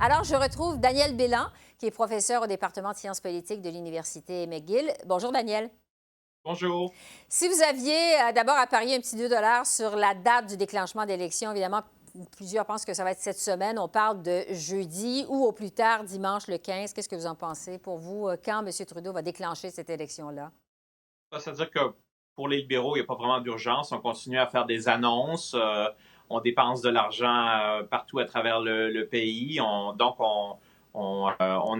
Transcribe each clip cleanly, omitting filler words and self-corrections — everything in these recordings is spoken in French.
Alors, je retrouve Daniel Bélan, qui est professeur au département de sciences politiques de l'Université McGill. Bonjour, Daniel. Bonjour. Si vous aviez d'abord à parier un petit 2 sur la date du déclenchement d'élection, évidemment, plusieurs pensent que ça va être cette semaine. On parle de jeudi ou au plus tard dimanche le 15. Qu'est-ce que vous en pensez pour vous? Quand M. Trudeau va déclencher cette élection-là? Ça veut dire que pour les libéraux, il n'y a pas vraiment d'urgence. On continue à faire des annonces. On dépense de l'argent partout à travers le pays. On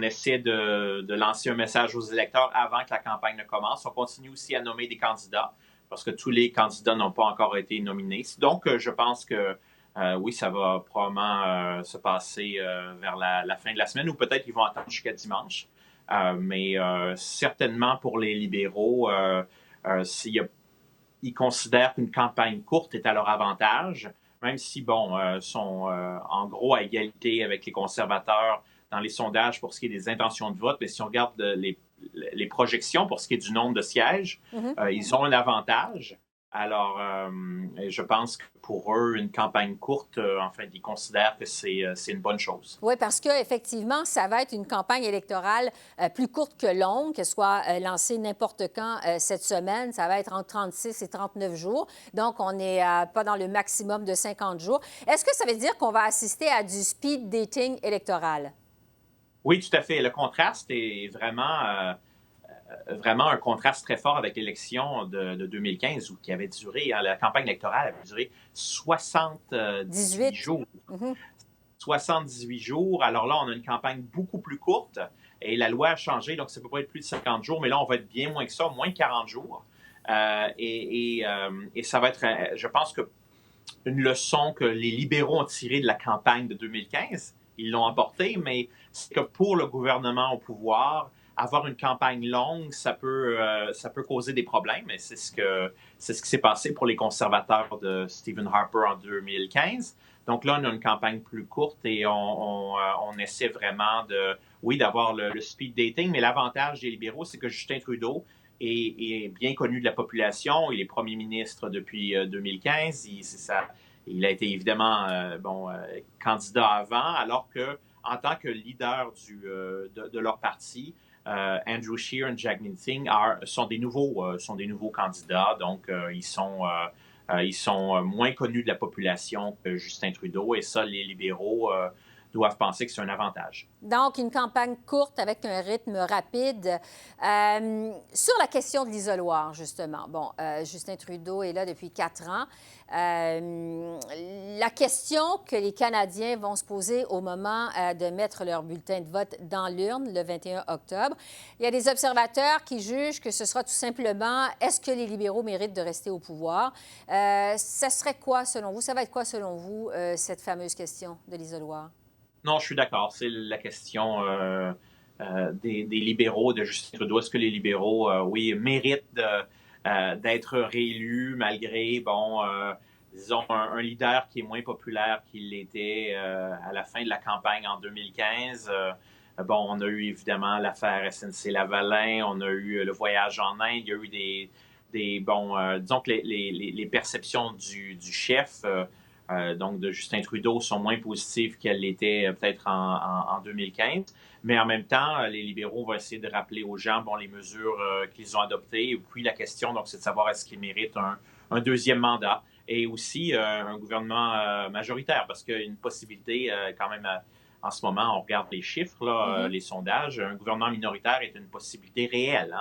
essaie de lancer un message aux électeurs avant que la campagne ne commence. On continue aussi à nommer des candidats parce que tous les candidats n'ont pas encore été nominés. Donc, je pense que oui, ça va probablement se passer vers la fin de la semaine ou peut-être qu'ils vont attendre jusqu'à dimanche. Mais certainement pour les libéraux, ils considèrent qu'une campagne courte est à leur avantage, même si, sont en gros à égalité avec les conservateurs dans les sondages pour ce qui est des intentions de vote. Mais si on regarde les projections pour ce qui est du nombre de sièges, ils ont un avantage. Alors, je pense que pour eux, une campagne courte, ils considèrent que c'est une bonne chose. Oui, parce qu'effectivement, ça va être une campagne électorale plus courte que longue, qu'elle soit lancée n'importe quand cette semaine. Ça va être entre 36 et 39 jours. Donc, on n'est pas dans le maximum de 50 jours. Est-ce que ça veut dire qu'on va assister à du speed dating électoral? Oui, tout à fait. Le contraste est vraiment un contraste très fort avec l'élection de 2015, qui avait duré, la campagne électorale avait duré 78 18. jours. 78 jours. Alors là, on a une campagne beaucoup plus courte et la loi a changé, donc ça peut pas être plus de 50 jours, mais là, on va être bien moins que ça, moins de 40 jours. Et ça va être, je pense que une leçon que les libéraux ont tirée de la campagne de 2015. Ils l'ont emportée, mais c'est que pour le gouvernement au pouvoir, avoir une campagne longue, ça peut causer des problèmes. Et c'est ce qui s'est passé pour les conservateurs de Stephen Harper en 2015. Donc là, on a une campagne plus courte et on essaie vraiment d'avoir le speed dating. Mais l'avantage des libéraux, c'est que Justin Trudeau est bien connu de la population. Il est premier ministre depuis 2015. Il a été évidemment candidat avant, alors que en tant que leader de leur parti, Andrew Scheer et Jack Meeting sont des nouveaux candidats. Donc, ils sont moins connus de la population que Justin Trudeau. Et ça, les libéraux doivent penser que c'est un avantage. Donc, une campagne courte avec un rythme rapide. Sur la question de l'isoloir, justement. Bon, Justin Trudeau est là depuis 4 ans. La question que les Canadiens vont se poser au moment de mettre leur bulletin de vote dans l'urne le 21 octobre, il y a des observateurs qui jugent que ce sera tout simplement est-ce que les libéraux méritent de rester au pouvoir? Ça serait quoi selon vous? Ça va être quoi selon vous, cette fameuse question de l'isoloir? Non, je suis d'accord. C'est la question des libéraux, de Justin Trudeau. Est-ce que les libéraux, oui, méritent d'être réélus malgré, disons, un leader qui est moins populaire qu'il l'était à la fin de la campagne en 2015? On a eu évidemment l'affaire SNC-Lavalin, on a eu le voyage en Inde, il y a eu disons que les perceptions du chef, donc de Justin Trudeau, sont moins positives qu'elles l'étaient peut-être en 2015. Mais en même temps, les libéraux vont essayer de rappeler aux gens les mesures qu'ils ont adoptées. Et puis la question, donc, c'est de savoir est-ce qu'ils méritent un deuxième mandat et aussi un gouvernement majoritaire, parce qu'il y a une possibilité quand même en ce moment, on regarde les chiffres, là, les sondages, un gouvernement minoritaire est une possibilité réelle.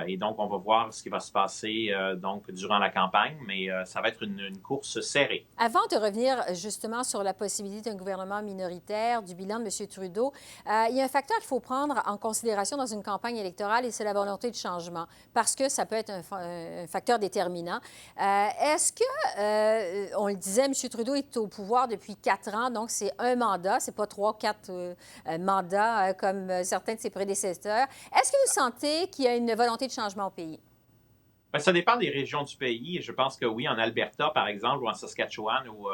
Et donc, on va voir ce qui va se passer donc durant la campagne, mais ça va être une course serrée. Avant de revenir justement sur la possibilité d'un gouvernement minoritaire, du bilan de M. Trudeau, il y a un facteur qu'il faut prendre en considération dans une campagne électorale et c'est la volonté de changement, parce que ça peut être un facteur déterminant. Est-ce que, on le disait, M. Trudeau est au pouvoir depuis 4 ans, donc c'est un mandat, c'est pas 3, 4 mandats comme certains de ses prédécesseurs. Est-ce que vous sentez qu'il y a une volonté de changement au pays? Ça dépend des régions du pays. Je pense que oui, en Alberta, par exemple, ou en Saskatchewan, où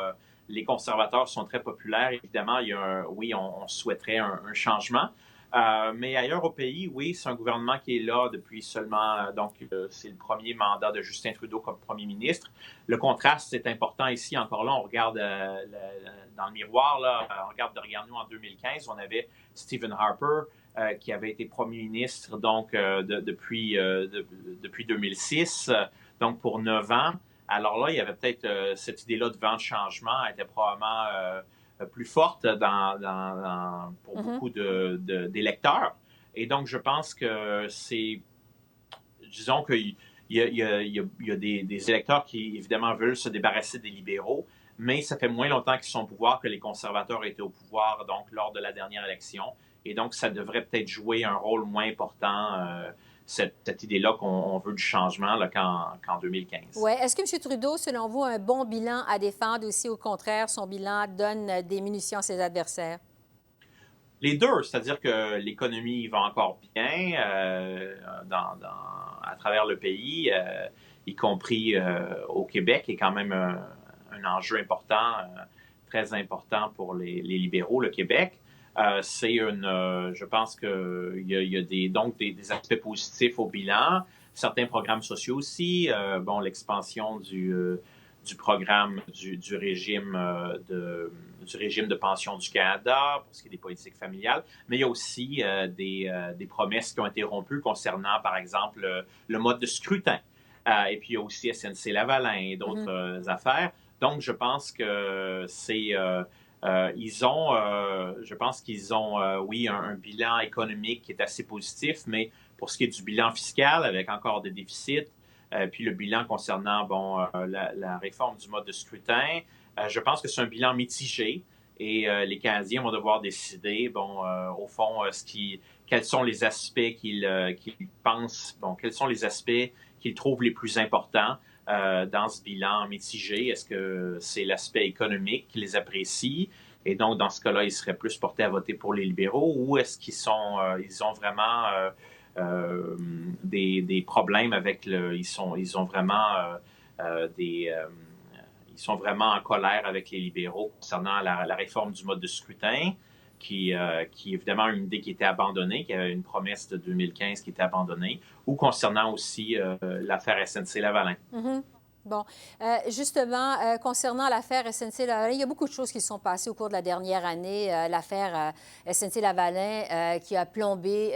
les conservateurs sont très populaires, évidemment, oui, on souhaiterait un changement. Mais ailleurs au pays, oui, c'est un gouvernement qui est là depuis seulement, c'est le premier mandat de Justin Trudeau comme premier ministre. Le contraste est important ici. Encore là, on regarde dans le miroir, là, on regarde derrière nous en 2015, on avait Stephen Harper qui avait été premier ministre depuis 2006, donc pour 9 ans. Alors là, il y avait peut-être cette idée-là de vent de changement était probablement plus forte pour beaucoup d'électeurs. Et donc, je pense que disons qu'il y a des électeurs qui, évidemment, veulent se débarrasser des libéraux, mais ça fait moins longtemps qu'ils sont au pouvoir que les conservateurs étaient au pouvoir, donc, lors de la dernière élection. Et donc, ça devrait peut-être jouer un rôle moins important, cette idée-là qu'on veut du changement là, qu'en 2015. Oui. Est-ce que M. Trudeau, selon vous, a un bon bilan à défendre ou si, au contraire, son bilan donne des munitions à ses adversaires? Les deux, c'est-à-dire que l'économie va encore bien à travers le pays, y compris au Québec, qui est quand même un enjeu important, très important pour les libéraux, le Québec. Je pense qu'il y a des aspects positifs au bilan, certains programmes sociaux aussi, l'expansion du programme du régime de pension du Canada, pour ce qui est des politiques familiales, mais il y a aussi des promesses qui ont été rompues concernant, par exemple, le mode de scrutin. Et puis, il y a aussi SNC-Lavalin et d'autres affaires. Donc, je pense que je pense qu'ils ont, oui, un bilan économique qui est assez positif, mais pour ce qui est du bilan fiscal, avec encore des déficits, puis le bilan concernant la réforme du mode de scrutin, je pense que c'est un bilan mitigé et les Canadiens vont devoir décider, au fond, quels sont les aspects qu'ils pensent, quels sont les aspects qu'ils trouvent les plus importants dans ce bilan mitigé. Est-ce que c'est l'aspect économique qui les apprécie? Et donc, dans ce cas-là, ils seraient plus portés à voter pour les libéraux ou est-ce qu'ils ont vraiment des problèmes avec ils sont vraiment ils sont vraiment en colère avec les libéraux concernant la réforme du mode de scrutin, qui est évidemment une idée qui était abandonnée, qui avait une promesse de 2015 qui était abandonnée, ou concernant aussi l'affaire SNC-Lavalin. Mm-hmm. Bon, justement, concernant l'affaire SNC-Lavalin, il y a beaucoup de choses qui se sont passées au cours de la dernière année. L'affaire SNC-Lavalin qui a plombé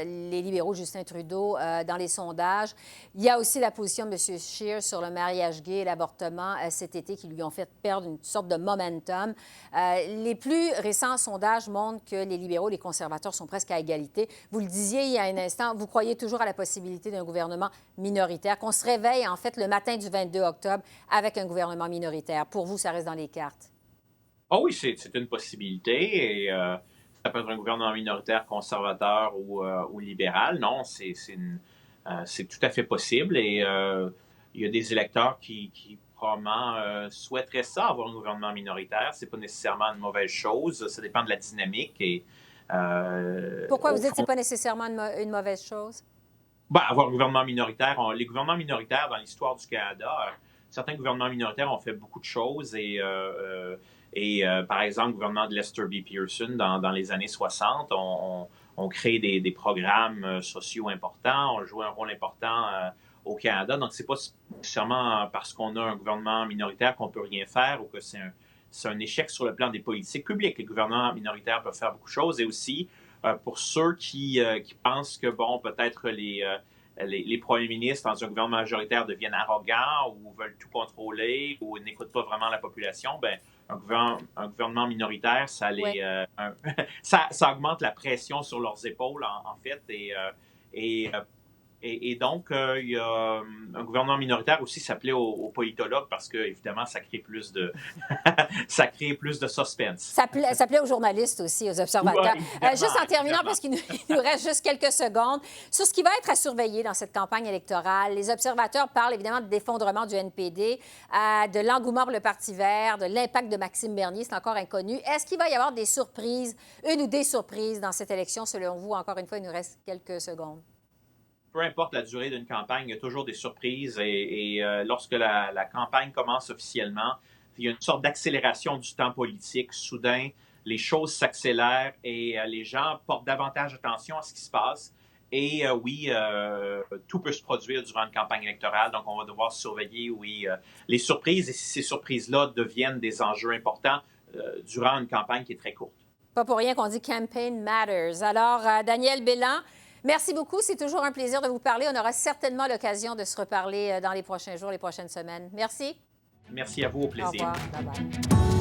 les libéraux Justin Trudeau dans les sondages. Il y a aussi la position de M. Scheer sur le mariage gay et l'avortement cet été qui lui ont fait perdre une sorte de momentum. Les plus récents sondages montrent que les libéraux et les conservateurs sont presque à égalité. Vous le disiez il y a un instant, vous croyez toujours à la possibilité d'un gouvernement minoritaire, qu'on se réveille en fait le matin du 22 octobre avec un gouvernement minoritaire. Pour vous, ça reste dans les cartes? Oh oui, c'est une possibilité. Et ça peut être un gouvernement minoritaire, conservateur ou libéral. Non, c'est tout à fait possible. Et il y a des électeurs qui probablement souhaiteraient ça, avoir un gouvernement minoritaire. C'est pas nécessairement une mauvaise chose. Ça dépend de la dynamique. Et, pourquoi vous dites que ce n'est pas nécessairement une mauvaise chose? Avoir un gouvernement minoritaire, les gouvernements minoritaires dans l'histoire du Canada, certains gouvernements minoritaires ont fait beaucoup de choses par exemple, le gouvernement de Lester B. Pearson, dans les années 60, on crée des programmes sociaux importants, on joue un rôle important au Canada. Donc, c'est pas nécessairement parce qu'on a un gouvernement minoritaire qu'on peut rien faire ou que c'est un échec sur le plan des politiques publiques. Les gouvernements minoritaires peuvent faire beaucoup de choses et aussi, pour ceux qui pensent que, peut-être les premiers ministres dans un gouvernement majoritaire deviennent arrogants ou veulent tout contrôler ou n'écoutent pas vraiment la population, un gouvernement minoritaire, ça augmente la pression sur leurs épaules, en fait. Et donc, il y a un gouvernement minoritaire aussi s'appelait aux politologues parce que, évidemment, ça crée plus de, ça crée plus de suspense. Ça plaît aux journalistes aussi, aux observateurs. Ouais, juste en terminant, parce qu'il nous reste juste quelques secondes, sur ce qui va être à surveiller dans cette campagne électorale, les observateurs parlent évidemment de l'effondrement du NPD, de l'engouement pour le Parti vert, de l'impact de Maxime Bernier, c'est encore inconnu. Est-ce qu'il va y avoir des surprises, une ou des surprises dans cette élection, selon vous? Encore une fois, il nous reste quelques secondes. Peu importe la durée d'une campagne, il y a toujours des surprises et lorsque la campagne commence officiellement, il y a une sorte d'accélération du temps politique. Soudain, les choses s'accélèrent et les gens portent davantage attention à ce qui se passe. Et oui, tout peut se produire durant une campagne électorale, donc on va devoir surveiller, oui, les surprises et si ces surprises-là deviennent des enjeux importants durant une campagne qui est très courte. Pas pour rien qu'on dit Campaign Matters. Alors, Daniel Bélan, merci beaucoup. C'est toujours un plaisir de vous parler. On aura certainement l'occasion de se reparler dans les prochains jours, les prochaines semaines. Merci. Merci à vous, au plaisir. Au revoir. Bye bye.